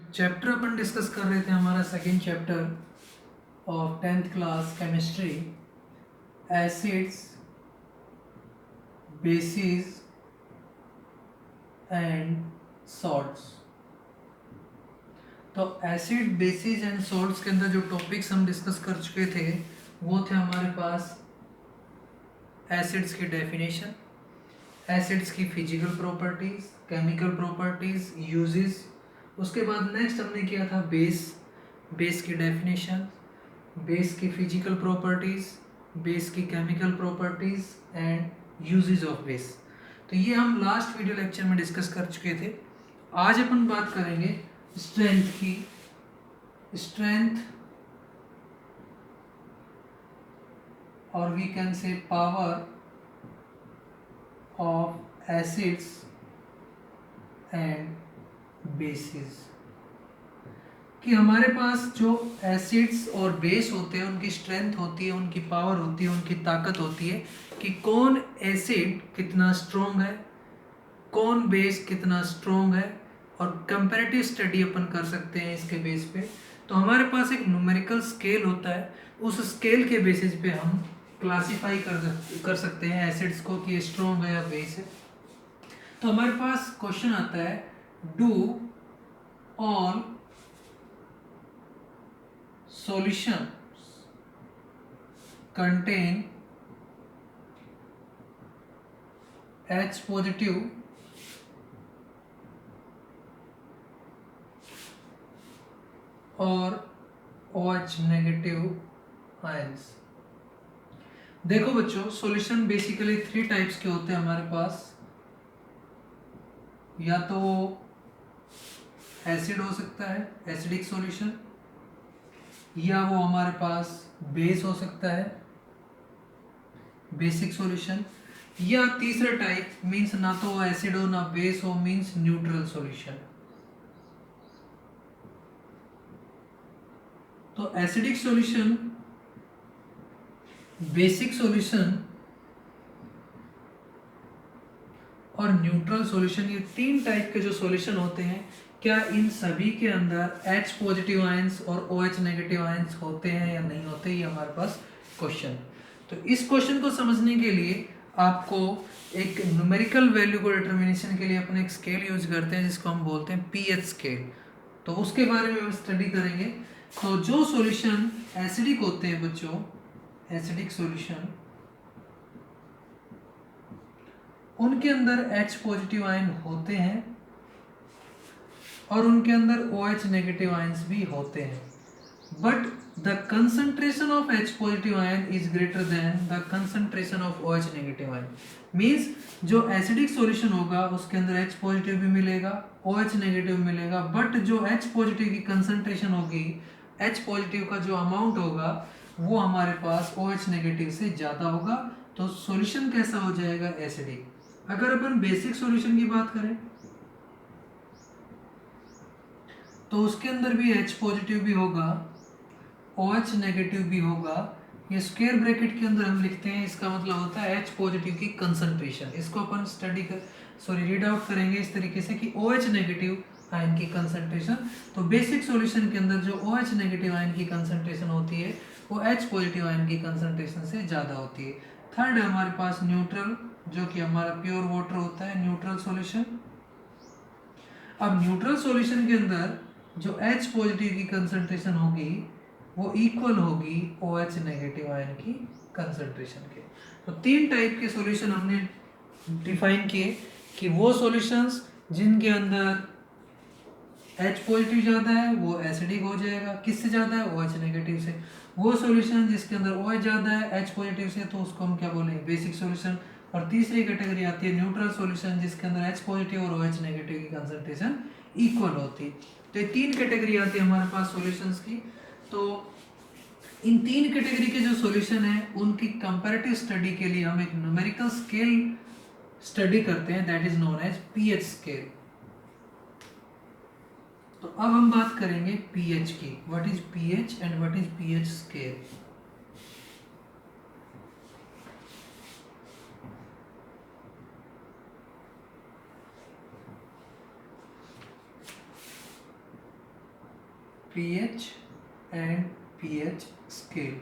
Chapter अपन discuss कर रहे थे, हमारा second chapter of 10th class chemistry, acids, basis and salts. तो एसिड, बेसिस एंड सॉल्ट्स के अंदर जो टॉपिक्स हम डिस्कस कर चुके थे वो थे हमारे पास एसिड्स की डेफिनेशन, एसिड्स की physical properties, chemical properties, uses. उसके बाद नेक्स्ट हमने किया था बेस की डेफिनेशन, बेस की फिजिकल प्रॉपर्टीज, बेस की chemical properties and uses of base. तो ये हम लास्ट वीडियो लेक्चर में डिस्कस कर चुके थे। आज अपन बात करेंगे स्ट्रेंथ की, स्ट्रेंथ और we can say power of acids and bases. कि हमारे पास जो एसिड्स और बेस होते हैं उनकी स्ट्रेंथ होती है, उनकी पावर होती है, उनकी ताकत होती है कि कौन एसिड कितना स्ट्रॉन्ग है, कौन बेस कितना स्ट्रॉन्ग है, और कंपैरेटिव स्टडी अपन कर सकते हैं इसके बेस पे। तो हमारे पास एक न्यूमेरिकल स्केल होता है, उस स्केल के बेसिस पे हम क्लासीफाई कर सकते हैं एसिड्स को कि स्ट्रॉन्ग है या बेस है। तो हमारे पास क्वेश्चन आता है, do all solutions contain H positive और OH नेगेटिव आयंस। देखो बच्चों, सॉल्यूशन बेसिकली 3 टाइप्स के होते हैं हमारे पास। या तो एसिड हो सकता है, एसिडिक सॉल्यूशन, या वो हमारे पास बेस हो सकता है, बेसिक सॉल्यूशन, या तीसरा टाइप मींस ना तो एसिड हो ना बेस हो, मींस न्यूट्रल सॉल्यूशन। तो एसिडिक सॉल्यूशन, बेसिक सॉल्यूशन और न्यूट्रल सॉल्यूशन, ये 3 टाइप के जो सॉल्यूशन होते हैं, क्या इन सभी के अंदर H पॉजिटिव आयंस और OH नेगेटिव आयंस होते हैं या नहीं होते, ये हमारे पास क्वेश्चन। तो इस क्वेश्चन को समझने के लिए आपको एक न्यूमेरिकल वैल्यू को डिटर्मिनेशन के लिए अपन एक स्केल यूज करते हैं जिसको हम बोलते हैं पीएच स्केल। तो उसके बारे में हम स्टडी करेंगे। तो जो सॉल्यूशन एसिडिक होते हैं बच्चों, एसिडिक सॉल्यूशन, उनके अंदर H पॉजिटिव आयन होते हैं और उनके अंदर OH नेगेटिव आयंस भी होते हैं, but the concentration of H positive ion is greater than the concentration of OH negative ion. Means जो एसिडिक सॉल्यूशन होगा उसके अंदर H पॉजिटिव भी मिलेगा, OH नेगेटिव मिलेगा, बट जो H पॉजिटिव की कंसंट्रेशन होगी, H पॉजिटिव का जो अमाउंट होगा वो हमारे पास OH नेगेटिव से ज़्यादा होगा। तो सॉल्यूशन कैसा हो जाएगा, एसिडिक। अगर अपन बेसिक सॉल्यूशन की बात करें तो उसके अंदर भी H पॉजिटिव भी होगा, OH नेगेटिव भी होगा। ये स्क्वायर ब्रैकेट के अंदर हम लिखते हैं, इसका मतलब होता है H पॉजिटिव की कंसंट्रेशन। इसको अपन रीड आउट करेंगे इस तरीके से कि OH नेगेटिव आयन की कंसंट्रेशन। तो बेसिक सॉल्यूशन के अंदर जो OH नेगेटिव आयन की कंसंट्रेशन होती है वो H पॉजिटिव आयन की कंसंट्रेशन से ज़्यादा होती है। थर्ड है हमारे पास न्यूट्रल, जो कि हमारा प्योर वाटर होता है, न्यूट्रल सॉल्यूशन। अब न्यूट्रल सॉल्यूशन के अंदर जो H पॉजिटिव की कंसंट्रेशन होगी वो इक्वल होगी OH नेगेटिव आयन की कंसंट्रेशन के। तो 3 टाइप के सॉल्यूशन हमने डिफाइन किए कि वो सॉल्यूशंस जिनके अंदर H पॉजिटिव ज़्यादा है वो एसिडिक हो जाएगा, किससे ज़्यादा है, OH नेगेटिव से। वो सॉल्यूशन जिसके अंदर OH ज़्यादा है H पॉजिटिव से, तो उसको हम क्या बोलेंगे, बेसिक सॉल्यूशन। और तीसरी कैटेगरी आती है न्यूट्रल सॉल्यूशन, जिसके अंदर H पॉजिटिव और OH नेगेटिव की कंसंट्रेशन इक्वल होती है। तो ये 3 कैटेगरी आती है हमारे पास सॉल्यूशंस की। तो इन 3 कैटेगरी के जो सॉल्यूशन है उनकी कंपैरेटिव स्टडी के लिए हम एक न्यूमेरिकल स्केल स्टडी करते हैं, that is known as pH scale. तो अब हम बात करेंगे पीएच की, what is pH and what is pH scale. pH and pH scale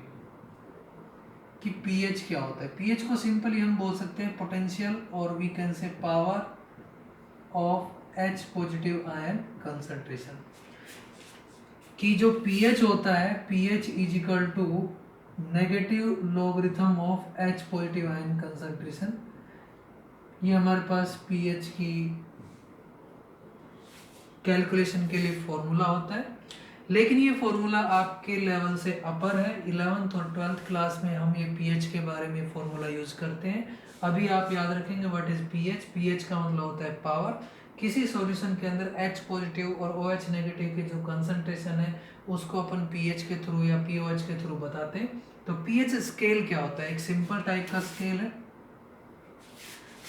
कि pH क्या होता है। pH को सिंपली हम बोल सकते हैं पोटेंशियल और we can say power of H positive ion concentration. कि जो pH होता है pH is equal to negative logarithm of H positive ion concentration. ये हमारे पास pH की कैलकुलेशन के लिए फॉर्मूला होता है, लेकिन ये फॉर्मूला आपके लेवल से अपर है। 11th और 12th क्लास में हम ये pH के बारे में फॉर्मूला यूज करते हैं। अभी आप याद रखेंगे व्हाट इज pH। pH का मतलब होता है पावर। किसी सॉल्यूशन के अंदर H पॉजिटिव और OH नेगेटिव की जो कंसंट्रेशन है उसको अपन pH के थ्रू या POH के थ्रू बताते हैं। तो pH स्केल क्या होता है? एक सिंपल टाइप का स्केल है।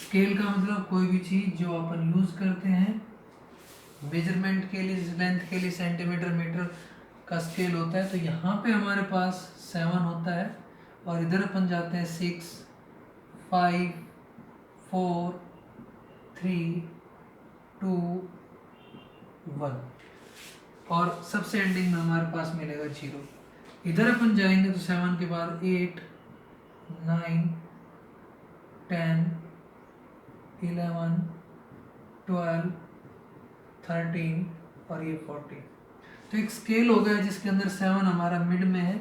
स्केल का मतलब कोई भी चीज जो अपन यूज करते हैं मेजरमेंट के लिए, लेंथ के लिए सेंटीमीटर मीटर का स्केल होता है। तो यहाँ पे हमारे पास 7 होता है और इधर अपन जाते हैं 6, 5, 4, 3, 2, 1 और सबसे एंडिंग में हमारे पास मिलेगा 0। इधर अपन जाएंगे तो 7 के बाद 8, 9, 10, 11, 12, 13 और ये 14। तो एक स्केल हो गया जिसके अंदर 7 हमारा मिड में है।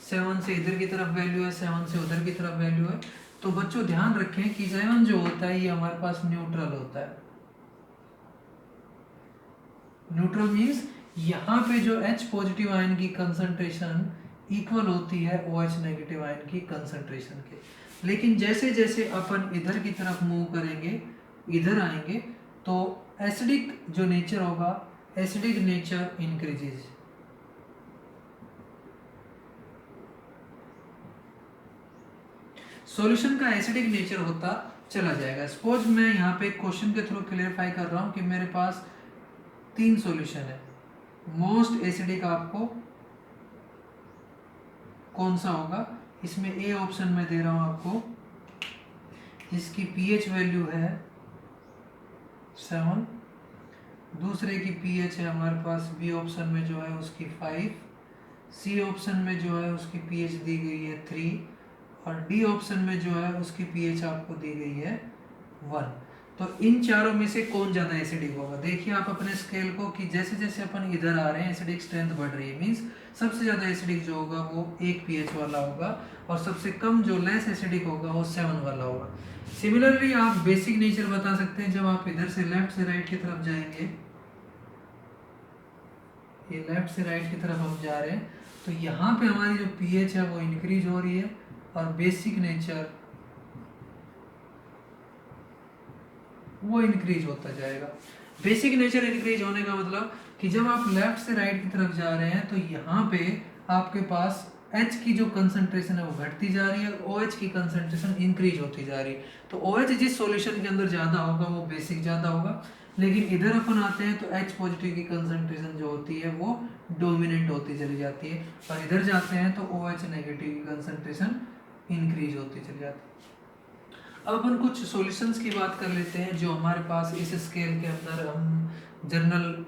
7 से इधर की तरफ वैल्यू है, 7 से उधर की तरफ वैल्यू है। तो बच्चों ध्यान रखें कि 7 जो होता है ये हमारे पास न्यूट्रल होता है। न्यूट्रल मीन्स यहाँ पे जो H पॉजिटिव आयन की कंसंट्रेशन इक्वल होती है OH नेगेटिव आयन की कंसंट्रेशन के। लेकिन जैसे जैसे अपन इधर की तरफ मूव करेंगे, इधर आएंगे, तो एसिडिक जो नेचर होगा, एसिडिक नेचर इंक्रीजेज। सॉल्यूशन का एसिडिक नेचर होता चला जाएगा। सपोज मैं यहाँ पे क्वेश्चन के थ्रू क्लियरिफाई कर रहा हूँ कि मेरे पास 3 सॉल्यूशन है। मोस्ट एसिडिक आपको कौन सा होगा? इसमें ए ऑप्शन में दे रहा हूँ आपको, इसकी pH वैल्यू है 7। दूसरे की pH है हमारे पास बी ऑप्शन में जो है उसकी 5। सी ऑप्शन में जो है उसकी pH दी गई है 3 और डी ऑप्शन में जो है उसकी pH आपको दी गई है 1। तो इन चारों में से कौन ज़्यादा एसिडिक होगा? देखिए आप अपने स्केल को कि जैसे जैसे अपन इधर आ रहे हैं एसिडिक स्ट्रेंथ बढ़ रही है। मीन्स सबसे ज़्यादा एसिडिक जो होगा वो 1 pH वाला होगा और सबसे कम जो लेस एसिडिक होगा वो 7 वाला होगा। सिमिलरली आप बेसिक नेचर बता सकते हैं। जब आप इधर से लेफ्ट से राइट की तरफ जाएंगे, ये लेफ्ट से राइट की तरफ हम जा रहे हैं, तो यहाँ पे हमारी जो pH है वो इंक्रीज हो रही है और बेसिक नेचर वो इंक्रीज होता जाएगा। बेसिक नेचर इंक्रीज होने का मतलब कि जब आप लेफ्ट से राइट की तरफ जा रहे हैं तो यहाँ पे आपके पास H की जो कंसंट्रेशन है वो घटती जा रही है और OH की कंसंट्रेशन इंक्रीज होती जा रही है। तो OH जिस सॉल्यूशन के अंदर ज़्यादा होगा वो बेसिक ज़्यादा होगा। लेकिन इधर अपन आते हैं तो H पॉजिटिव की कंसंट्रेशन जो होती है वो डोमिनेंट होती चली जाती है और इधर जाते हैं तो OH नेगेटिव की कंसंट्रेशन इंक्रीज होती चली जाती है। अब अपन कुछ सॉल्यूशंस की बात कर लेते हैं जो हमारे पास इस स्केल के अंदर हम जनरल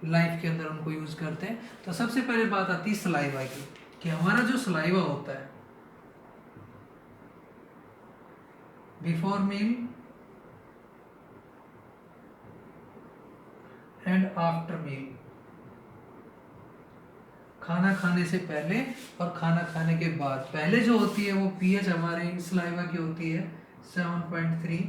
लाइफ के अंदर उनको यूज करते हैं। तो सबसे पहले बात आती है सलाइवा की, कि हमारा जो सलाइवा होता है before meal and after meal, खाना खाने से पहले और खाना खाने के बाद। पहले जो होती है वो pH हमारे सलाइवा की होती है 7.3,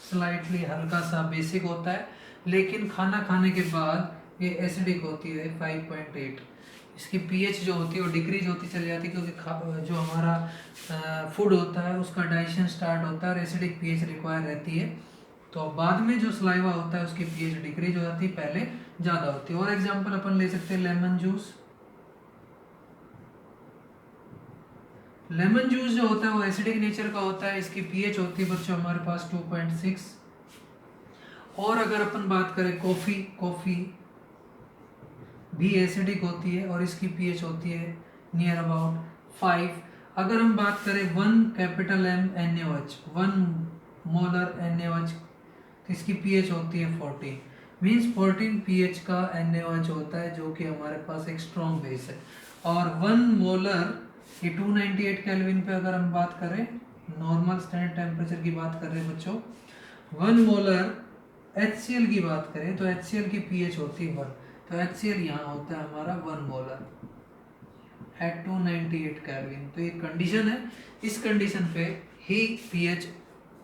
स्लाइटली हल्का सा बेसिक होता है। लेकिन खाना खाने के बाद ये एसिडिक होती है 5.8। इसकी pH जो होती है वो डिक्रीज होती चली जाती है क्योंकि जो हमारा फूड होता है उसका डाइजेशन स्टार्ट होता है और एसिडिक pH रिक्वायर रहती है। तो बाद में जो सलाइवा होता है उसकी pH डिक्रीज हो जाती है, पहले ज़्यादा होती है। और एग्जांपल अपन ले सकते हैं लेमन जूस। लेमन जूस जो होता है वो एसिडिक नेचर का होता है। इसकी pH होती है बच्चों हमारे पास 2.6। और अगर अपन बात करें कॉफ़ी भी एसिडिक होती है और इसकी pH होती है नियर अबाउट 5। अगर हम बात करें 1 capital M NaOH, 1 molar NaOH, तो इसकी pH होती है 40। मीन्स 14 pH का NaOH होता है जो कि हमारे पास एक स्ट्रॉन्ग बेस है। और 1 मोलर ये 298 केल्विन पे अगर हम बात करें, नॉर्मल स्टैंडर्ड टेम्परेचर की बात कर रहे हैं बच्चों, 1 मोलर HCl की बात करें तो HCl की pH होती है 1, तो HCl यहाँ होता है हमारा 1 मोलर एट 298 केल्विन। तो ये कंडीशन है, इस कंडीशन पे ही pH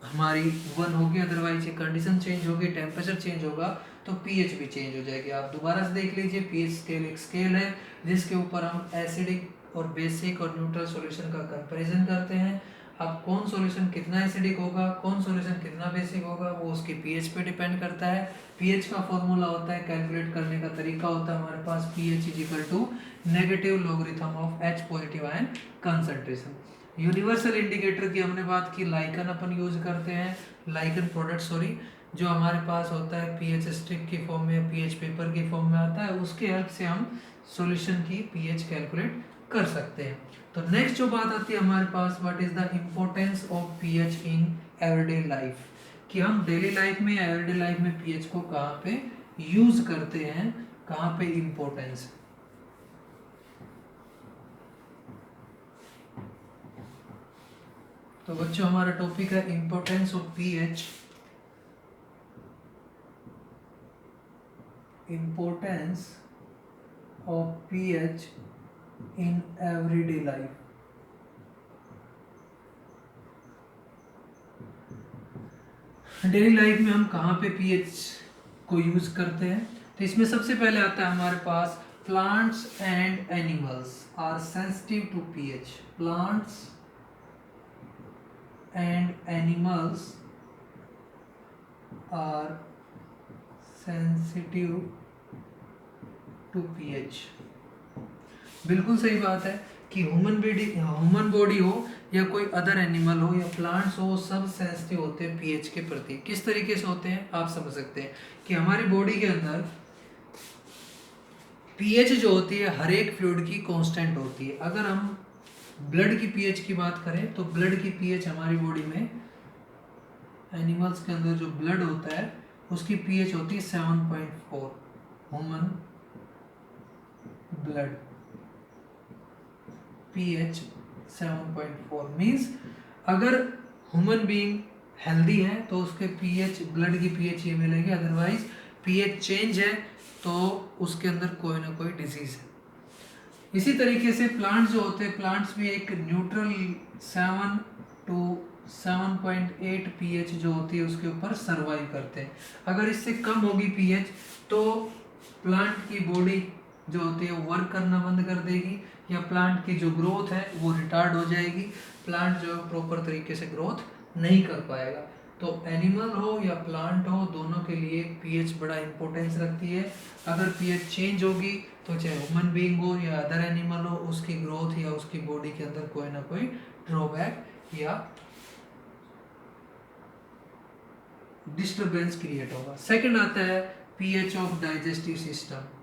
हमारी 1 होगी, अदरवाइज ये कंडीशन चेंज होगी, टेम्परेचर चेंज होगा तो pH भी चेंज हो जाएगी। आप दोबारा से देख लीजिए, pH स्केल एक स्केल है जिसके ऊपर हम एसिडिक और बेसिक और न्यूट्रल सॉल्यूशन का कंपैरिजन करते हैं। अब कौन सॉल्यूशन कितना एसिडिक होगा, कौन सॉल्यूशन कितना बेसिक होगा, वो उसकी pH पे डिपेंड करता है। pH का फॉर्मूला होता है, कैलकुलेट करने का तरीका होता है हमारे पास pH is equal to negative logarithm of H positive ion concentration. Universal indicator की हमने बात की, लाइकन अपन यूज करते हैं, लाइकन प्रोडक्ट सॉरी, जो हमारे पास होता है pH स्ट्रिप की फॉर्म में, pH पेपर की फॉर्म में आता है, उसके हेल्प से हम सॉल्यूशन की pH कैलकुलेट कर सकते हैं। तो नेक्स्ट जो बात आती है हमारे पास, what is the importance of pH in everyday life, कि हम डेली लाइफ में या एवरीडे लाइफ में pH को कहाँ पे यूज करते हैं, कहाँ पे इम्पोर्टेंस। तो बच्चों हमारा टॉपिक है importance of pH, importance of pH in everyday life. Daily life में हम कहाँ पे pH को यूज करते हैं, तो इसमें सबसे पहले आता है हमारे पास plants and animals are sensitive to pH। Plants and animals are sensitive to pH। बिल्कुल सही बात है कि ह्यूमन बॉडी हो या कोई अदर एनिमल हो या प्लांट्स हो, सब सेंसिटिव होते हैं pH के प्रति। किस तरीके से होते हैं आप समझ सकते हैं कि हमारी बॉडी के अंदर pH जो होती है हर एक फ्लूइड की कांस्टेंट होती है। अगर हम ब्लड की pH की बात करें तो ब्लड की pH हमारी बॉडी में, एनिमल्स के अंदर जो ब्लड होता है उसकी pH होती है 7.4, ह्यूमन ब्लड pH 7.4 मीन्स अगर ह्यूमन बीइंग हेल्दी है तो उसके pH, ब्लड की pH ये मिलेगी, अदरवाइज pH चेंज है तो उसके अंदर कोई ना कोई डिजीज है। इसी तरीके से प्लांट्स जो होते हैं, प्लांट्स भी एक न्यूट्रल 7 to 7.8 pH जो होती है उसके ऊपर सर्वाइव करते हैं। अगर इससे कम होगी pH तो प्लांट की बॉडी जो होती है वो वर्क करना बंद कर देगी, या प्लांट की जो ग्रोथ है वो रिटार्ड हो जाएगी, प्लांट जो प्रॉपर तरीके से ग्रोथ नहीं कर पाएगा। तो एनिमल हो या प्लांट हो, दोनों के लिए pH बड़ा इंपॉर्टेंस रखती है। अगर pH चेंज होगी तो चाहे ह्यूमन बीइंग हो या अदर एनिमल हो, उसकी ग्रोथ या उसकी बॉडी के अंदर कोई ना कोई ड्रॉबैक या डिस्टरबेंस क्रिएट होगा। सेकंड आता है pH ऑफ डाइजेस्टिव सिस्टम।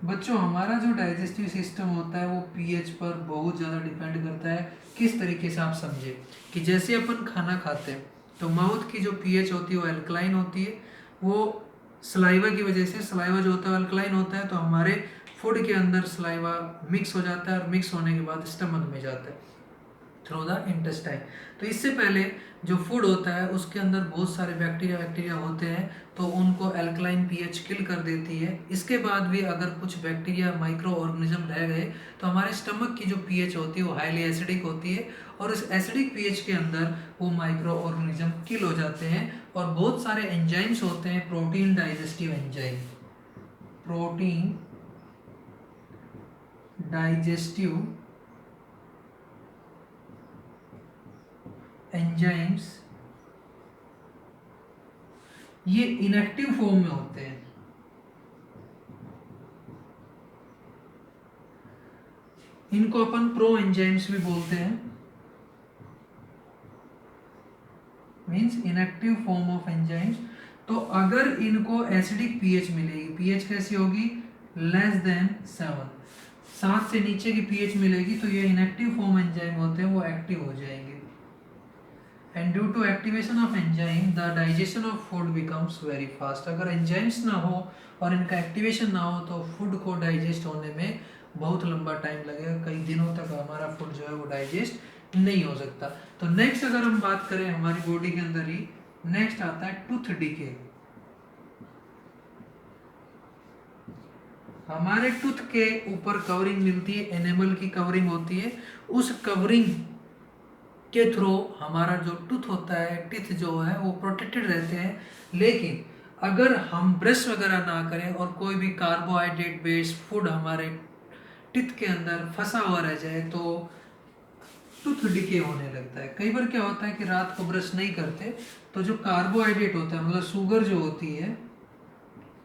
बच्चों हमारा जो डाइजेस्टिव सिस्टम होता है वो pH पर बहुत ज़्यादा डिपेंड करता है। किस तरीके से आप समझे कि जैसे अपन खाना खाते हैं तो माउथ की जो pH होती है वो अल्कलाइन होती है, वो सलाइवा की वजह से, सलाइवा जो होता है अल्कलाइन होता है, तो हमारे फूड के अंदर सलाइवा मिक्स हो जाता है और मिक्स होने के बाद स्टमक में जाता है थ्रू द इंटेस्टाइन। तो इससे पहले जो फूड होता है उसके अंदर बहुत सारे बैक्टीरिया होते हैं, तो उनको एल्कलाइन pH किल कर देती है। इसके बाद भी अगर कुछ बैक्टीरिया, माइक्रो ऑर्गेनिज्म रह गए तो हमारे स्टमक की जो pH होती है वो हाईली एसिडिक होती है, और इस एसिडिक pH के अंदर वो माइक्रो ऑर्गेनिज्म किल हो जाते हैं। और बहुत सारे एंजाइम्स होते हैं, protein digestive enzyme, protein digestive enzymes, ये इनएक्टिव फॉर्म में होते हैं। इनको अपन प्रो एंजाइम्स भी बोलते हैं, means inactive form of enzymes. तो अगर इनको एसिडिक pH मिलेगी, pH कैसी होगी, लेस देन 7 से नीचे की pH मिलेगी तो ये इनएक्टिव फॉर्म एंजाइम होते हैं, वो एक्टिव हो जाएंगे। And due to activation of enzyme the digestion of food becomes very fast. अगर एंजाइम्स ना हो और इनका एक्टिवेशन ना हो तो फूड को डाइजेस्ट होने में बहुत लंबा टाइम लगेगा, कई दिनों तक हमारा फूड जो है वो डाइजेस्ट नहीं हो सकता। तो नेक्स्ट अगर हम बात करें हमारी बॉडी के अंदर ही, नेक्स्ट आता है टूथ डिके। हमारे टूथ के ऊपर कवरिंग मिलती है, एनिमल की कवरिंग होती है, उस कवरिंग के थ्रू हमारा जो टूथ होता है, टीथ जो है वो प्रोटेक्टेड रहते हैं। लेकिन अगर हम ब्रश वगैरह ना करें और कोई भी कार्बोहाइड्रेट बेस्ड फूड हमारे टीथ के अंदर फंसा हुआ रह जाए तो टूथ डिके होने लगता है। कई बार क्या होता है कि रात को ब्रश नहीं करते तो जो कार्बोहाइड्रेट होता है, मतलब शुगर जो होती है,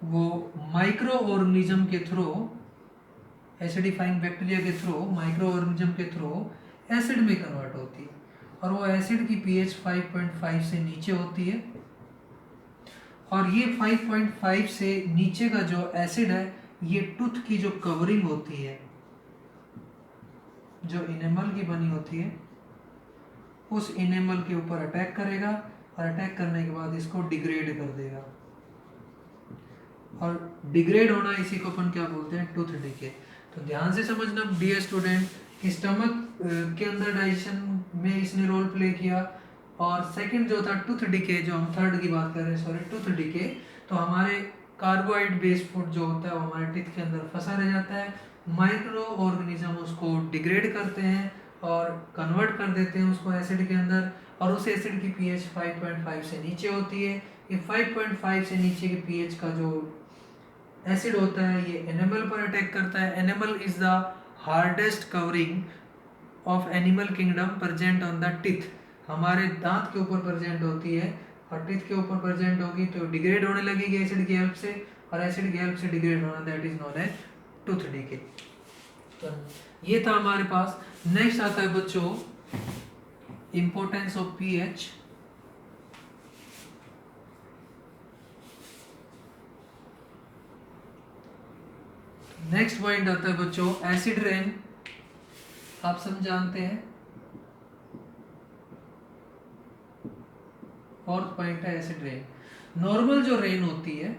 वो माइक्रो ऑर्गेनिज्म के थ्रू, एसिडिफाइंग बैक्टीरिया के थ्रू, माइक्रो ऑर्गेनिज्म के थ्रू एसिड में कन्वर्ट होती है और वो एसिड की पीएच 5.5 से नीचे होती है। और ये 5.5 से नीचे का जो एसिड है ये टूथ की जो कवरिंग होती है, जो इनेमल की बनी होती है, उस इनेमल के ऊपर अटैक करेगा और अटैक करने के बाद इसको डिग्रेड कर देगा। और डिग्रेड होना इसी को अपन क्या बोलते हैं, टूथ डिके। तो ध्यान से समझना डियर स्टूडेंट कि स्टमक के अंदर डाइजेशन में इसने रोल प्ले किया। और सेकंड जो था टूथ डिके, जो हम थर्ड की बात कर रहे हैं, सॉरी, टूथ डिके, तो हमारे कार्बोहाइड्रेट बेस्ड फूड जो होता है वो हमारे टीथ के अंदर फंसा रह जाता है, माइक्रो ऑर्गेनिज्म उसको डिग्रेड करते हैं और कन्वर्ट कर देते हैं उसको एसिड के अंदर, और उस एसिड की पीएच 5.5 से नीचे होती है। ये 5.5 से नीचे के पीएच का जो एसिड होता है ये एनिमल पर अटैक करता है। Animal is the hardest covering of animal kingdom present on the teeth. हमारे दांत के ऊपर प्रेजेंट होती है और टीथ के ऊपर प्रेजेंट होगी तो डिग्रेड होने लगेगी एसिड की हेल्प से, और एसिड की हेल्प से डिग्रेड होना, that is known as tooth decay. तो ये था हमारे पास। नेक्स्ट आता है बच्चों importance of pH. Next point आता है बच्चों एसिड रेन। आप सब जानते हैं। फोर्थ पॉइंट है एसिड रेन। नॉर्मल जो रेन होती है,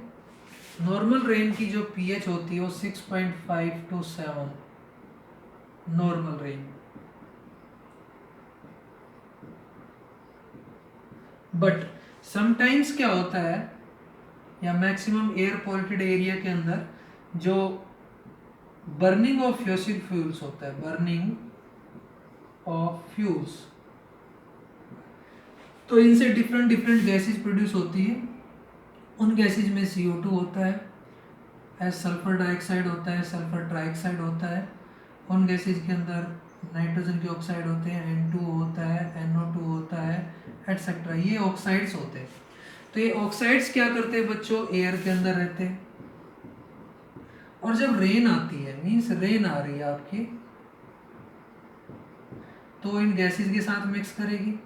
नॉर्मल रेन की जो पीएच होती है वो 6.5 to 7 normal rain. But sometimes क्या होता है, या मैक्सिमम एयर पॉल्यूटेड एरिया के अंदर जो बर्निंग ऑफ फ्यूसिल फ्यूल्स होता है, बर्निंग ऑफ फ्यूल्स, तो इनसे डिफरेंट डिफरेंट गैसेज प्रोड्यूस होती है। उन गैसेज में CO2 होता है, सल्फर डाइऑक्साइड होता है, सल्फर ट्राइऑक्साइड होता है। उन गैसेज के अंदर नाइट्रोजन के ऑक्साइड होते हैं, N2 होता है, NO2 होता है, एटसेट्रा। ये ऑक्साइड्स होते हैं। तो ये ऑक्साइड्स क्या करते हैं बच्चों, एयर के अंदर रहते हैं। और जब रेन आती है, मीन्स रेन आ रही है आपकी, तो इन गैसेस के साथ मिक्स करेगी।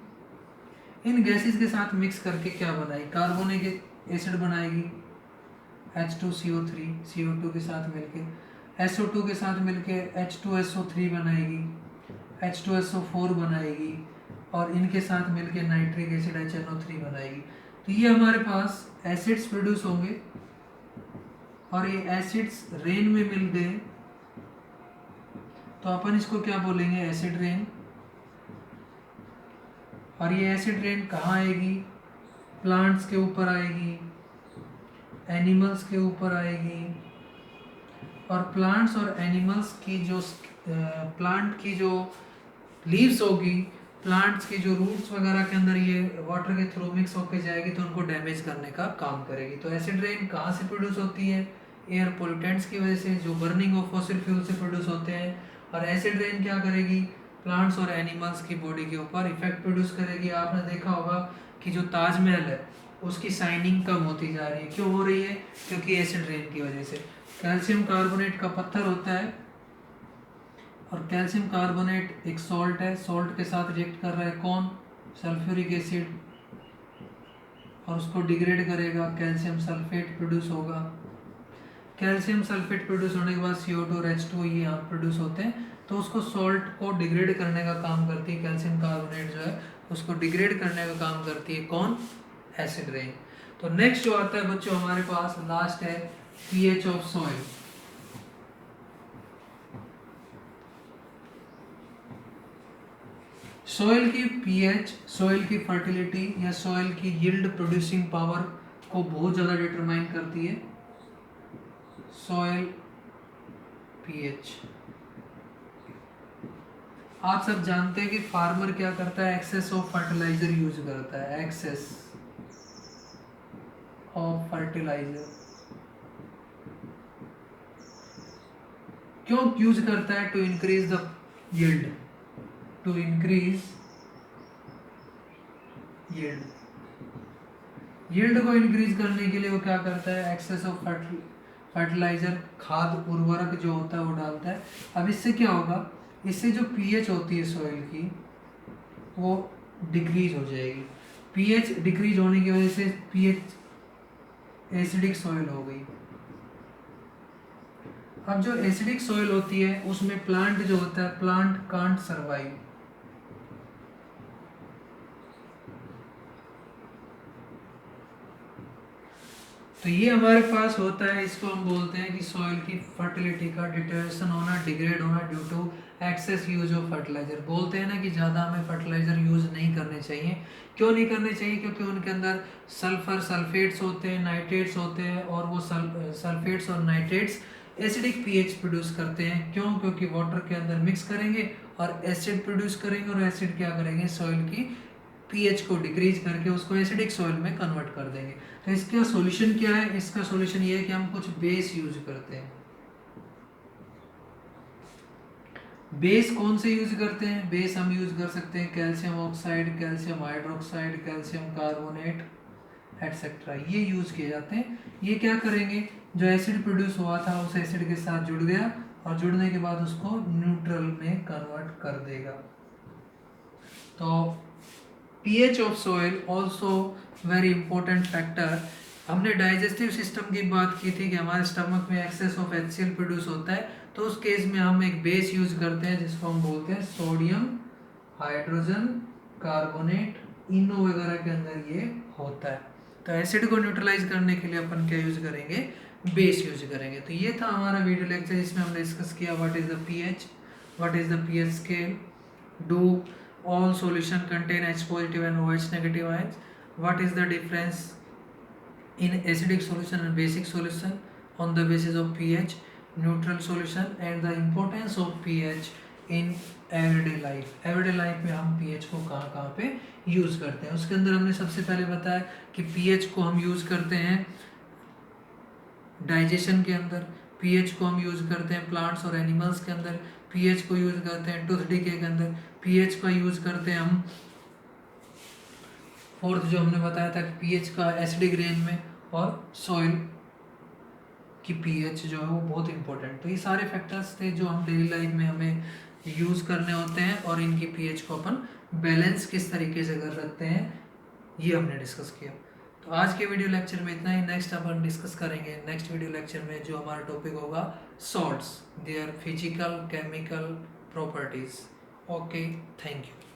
इन गैसेस के साथ मिक्स करके क्या बनाएगी, कार्बोनिक एसिड बनाएगी, H2CO3, CO2 के साथ मिलके, SO2 के साथ मिलके H2SO3 बनाएगी, H2SO4 बनाएगी, और इनके साथ मिलके नाइट्रिक एसिड HNO3 बनाएगी। तो ये हमारे पास एसिड्स प्रोड्यूस होंगे, और ये एसिड्स रेन में मिल गए तो अपन इसको क्या बोलेंगे, एसिड रेन। और ये एसिड रेन कहाँ आएगी, प्लांट्स के ऊपर आएगी, एनिमल्स के ऊपर आएगी। और प्लांट्स और एनिमल्स की जो प्लांट की जो लीव्स होगी, प्लांट्स की जो रूट्स वगैरह के अंदर ये वाटर के थ्रू मिक्स होकर जाएगी तो उनको डैमेज करने का काम करेगी। तो एसिड रेन कहाँ से प्रोड्यूस होती है, एयर पोल्यूटेंट्स की वजह से, जो बर्निंग ऑफ फॉसिल फ्यूल से प्रोड्यूस होते हैं। और एसिड रेन क्या करेगी, प्लांट्स और एनिमल्स की बॉडी के ऊपर इफेक्ट प्रोड्यूस करेगी। आपने देखा होगा कि जो ताजमहल है उसकी शाइनिंग कम होती जा रही है। क्यों हो रही है, क्योंकि एसिड रेन की वजह से। कैल्शियम कार्बोनेट का पत्थर होता है, और कैल्शियम कार्बोनेट एक सॉल्ट है, सॉल्ट के साथ रिएक्ट कर रहा है कौन, सल्फ्यूरिक एसिड, और उसको डिग्रेड करेगा, कैल्शियम सल्फेट प्रोड्यूस होगा। कैल्शियम सल्फेट प्रोड्यूस होने के बाद CO2 और H2 ये यहाँ प्रोड्यूस होते हैं, तो उसको सॉल्ट को डिग्रेड करने का काम करती है कैल्शियम कार्बोनेट जो है, उसको डिग्रेड करने का काम करती है कौन? Acid rain. तो नेक्स्ट जो आता है बच्चों हमारे पास लास्ट है पीएच ऑफ सॉइल। सॉइल की पीएच, सॉइल की फर्टिलिटी या सॉइल की यील्ड प्रोड्यूसिंग पावर को बहुत ज़्यादा डिटरमाइन करती है सॉइल पीएच। आप सब जानते हैं कि फार्मर क्या करता है? एक्सेस ऑफ फर्टिलाइजर यूज करता है, एक्सेस ऑफ फर्टिलाइजर। क्यों यूज करता है? To increase the yield, to increase yield. Yield को इंक्रीज करने के लिए वो क्या करता है? एक्सेस ऑफ फर्टिलाइजर, खाद उर्वरक जो होता है वो डालता है। अब इससे क्या होगा? इससे जो पीएच होती है सॉइल की वो डिक्रीज हो जाएगी। पीएच डिक्रीज होने की वजह से पीएच एसिडिक सॉइल हो गई। अब जो एसिडिक सॉइल होती है उसमें प्लांट जो होता है, प्लांट कांट सर्वाइव। तो ये हमारे पास होता है, इसको हम बोलते हैं कि सॉइल की फर्टिलिटी का डिटेरेशन होना, डिग्रेड होना due to excess use of fertiliser. बोलते हैं ना कि ज़्यादा हमें फर्टिलाइजर यूज़ नहीं करने चाहिए। क्यों नहीं करने चाहिए? क्योंकि उनके अंदर सल्फर, सल्फेट्स होते हैं, नाइट्रेट्स होते हैं, और वो सल्फेट्स और नाइट्रेट्स एसिडिक पीएच प्रोड्यूस करते हैं। क्यों? क्योंकि वाटर के अंदर मिक्स करेंगे और एसिड प्रोड्यूस करेंगे, और एसिड क्या करेंगे? सॉइल की पीएच को डिक्रीज करके उसको एसिडिक सॉइल में कन्वर्ट कर देंगे। तो इसका सॉल्यूशन क्या है? इसका सॉल्यूशन ये है कि हम कुछ बेस यूज करते हैं। बेस कौन से यूज करते हैं? बेस हम यूज कर सकते हैं calcium oxide, calcium hydroxide, calcium carbonate etcetera, ये यूज किए जाते हैं। ये क्या करेंगे? जो एसिड प्रोड्यूस हुआ था उस एसिड के साथ जुड़ गया, और जुड़ने के बाद उसको न्यूट्रल में कन्वर्ट कर देगा। तो pH of soil also very important factor. हमने डाइजेस्टिव सिस्टम की बात की थी कि हमारे स्टमक में एक्सेस ऑफ HCl प्रोड्यूस होता है, तो उस केस में हम एक बेस यूज करते हैं जिसको हम बोलते हैं सोडियम हाइड्रोजन कार्बोनेट। इनो वगैरह के अंदर ये होता है। तो एसिड को न्यूट्रलाइज करने के लिए अपन क्या यूज करेंगे? बेस यूज करेंगे। तो ये था हमारा वीडियो लेक्चर जिसमें हमने डिस्कस किया what is the pH, what is the pH scale, do all solution contain H positive and OH negative ions, what is the difference in acidic solution and basic solution on the basis of pH, neutral solution, and the importance of pH in everyday life। everyday life में हम pH को कहाँ कहाँ पे use करते हैं, उसके अंदर हमने सबसे पहले बताया कि pH को हम यूज करते हैं डाइजेशन के अंदर, pH को हम यूज करते हैं प्लांट्स और एनिमल्स के अंदर, pH को यूज करते हैं टूथ डिके के अंदर, pH का यूज करते हैं हम फोर्थ जो हमने बताया था कि pH का एसिडिक रेंज में, और सॉइल की pH जो है वो बहुत इंपॉर्टेंट। तो ये सारे फैक्टर्स थे जो हम डेली लाइफ में हमें यूज करने होते हैं, और इनकी pH को अपन बैलेंस किस तरीके से कर सकते हैं ये हमने डिस्कस किया। तो आज के वीडियो लेक्चर में इतना ही। नेक्स्ट अपन डिस्कस करेंगे नेक्स्ट वीडियो लेक्चर में जो हमारा टॉपिक होगा salts, their physical chemical properties. Okay, thank you.